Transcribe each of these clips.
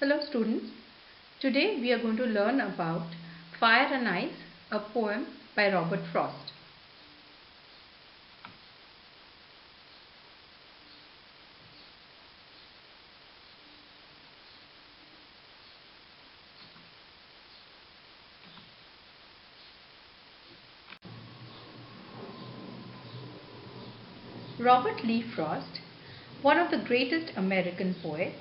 Hello students, today we are going to learn about Fire and Ice, a poem by Robert Frost. Robert Lee Frost, one of the greatest American poets,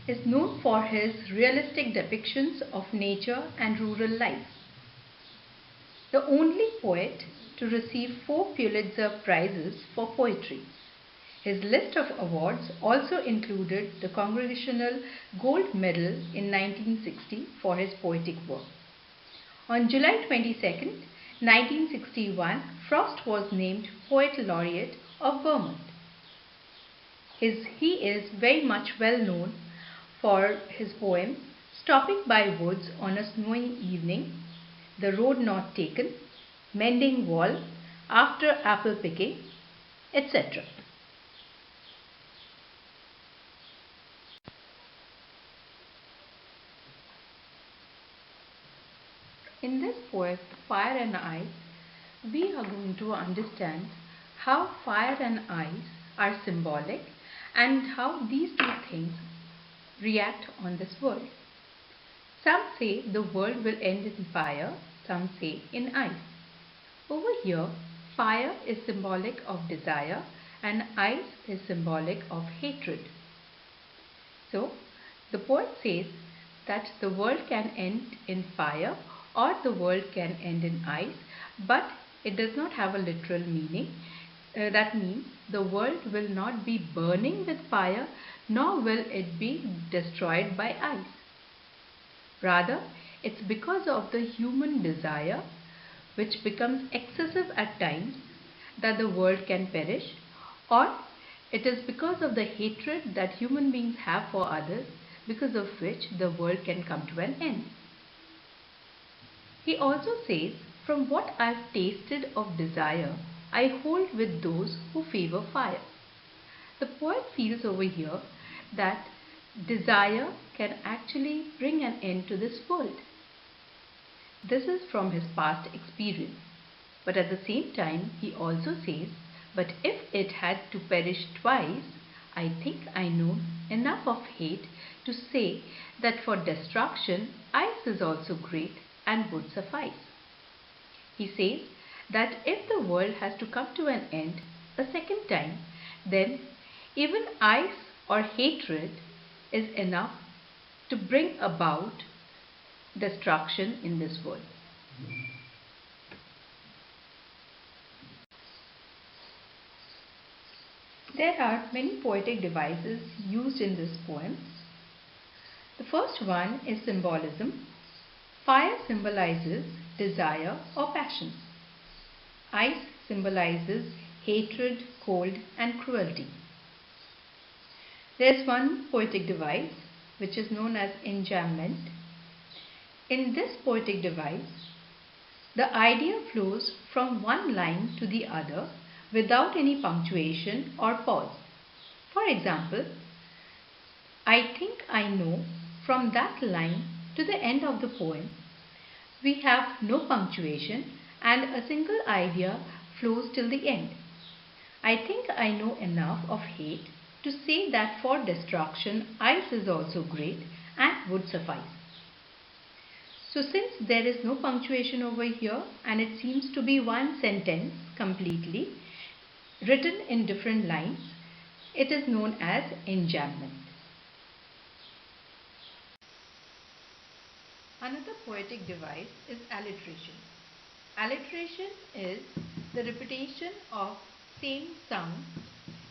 is known for his realistic depictions of nature and rural life. The only poet to receive 4 Pulitzer Prizes for poetry. His list of awards also included the Congressional Gold Medal in 1960 for his poetic work. On July 22, 1961, Frost was named Poet Laureate of Vermont. He is very much well known for his poem Stopping by Woods on a Snowy Evening, The Road Not Taken, Mending Wall, After Apple Picking, etc. In this poem, Fire and Ice, we are going to understand how fire and ice are symbolic and how these two things react on this world. Some say the world will end in fire, some say in ice. Over here, fire is symbolic of desire and ice is symbolic of hatred. So, the poet says that the world can end in fire or the world can end in ice, but it does not have a literal meaning. That means the world will not be burning with fire, nor will it be destroyed by ice. Rather, it's because of the human desire, which becomes excessive at times, that the world can perish, or it is because of the hatred that human beings have for others, because of which the world can come to an end. He also says, from what I've tasted of desire, I hold with those who favor fire. The poet feels over here that desire can actually bring an end to this world. This is from his past experience. But at the same time, he also says, but if it had to perish twice, I think I know enough of hate to say that for destruction, ice is also great and would suffice. He says that if the world has to come to an end a second time, then even ice or hatred is enough to bring about destruction in this world. There are many poetic devices used in this poem. The first one is symbolism. Fire symbolizes desire or passion. Ice symbolizes hatred, cold, and cruelty. There is one poetic device which is known as enjambment. In this poetic device, the idea flows from one line to the other without any punctuation or pause. For example, I think I know, from that line to the end of the poem, we have no punctuation and a single idea flows till the end. I think I know enough of hate to say that for destruction ice is also great and would suffice. So since there is no punctuation over here and it seems to be one sentence completely written in different lines, it is known as enjambment. Another poetic device is alliteration. Alliteration is the repetition of same sounds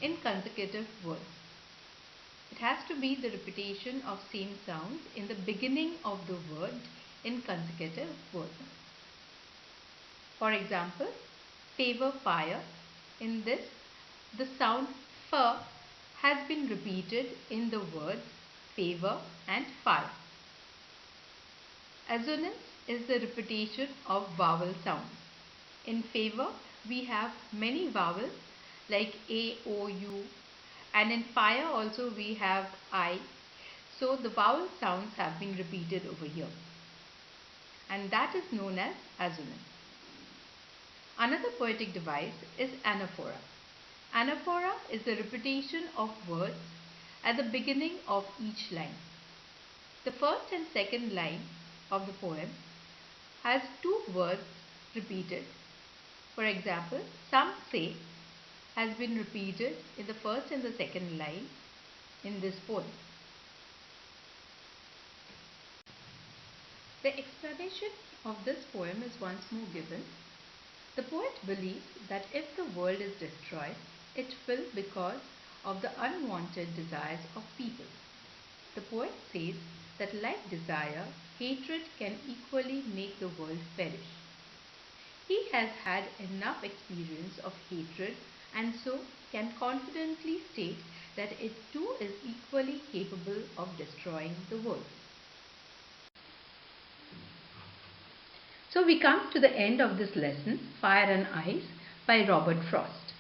in consecutive words. It has to be the repetition of same sounds in the beginning of the word in consecutive words. For example, favor fire. In this, the sound f has been repeated in the words favor and fire. Assonance is the repetition of vowel sounds. In favor, we have many vowels like A, O, U, and in fire also we have I. So the vowel sounds have been repeated over here, and that is known as assonance. Another poetic device is anaphora. Anaphora is the repetition of words at the beginning of each line. The first and second line of the poem has two words repeated. For example, some say has been repeated in the first and the second line in this poem. The explanation of this poem is once more given. The poet believes that if the world is destroyed, it will because of the unwanted desires of people. The poet says that like desire, hatred can equally make the world perish. He has had enough experience of hatred and so can confidently state that it too is equally capable of destroying the world. So we come to the end of this lesson, Fire and Ice by Robert Frost.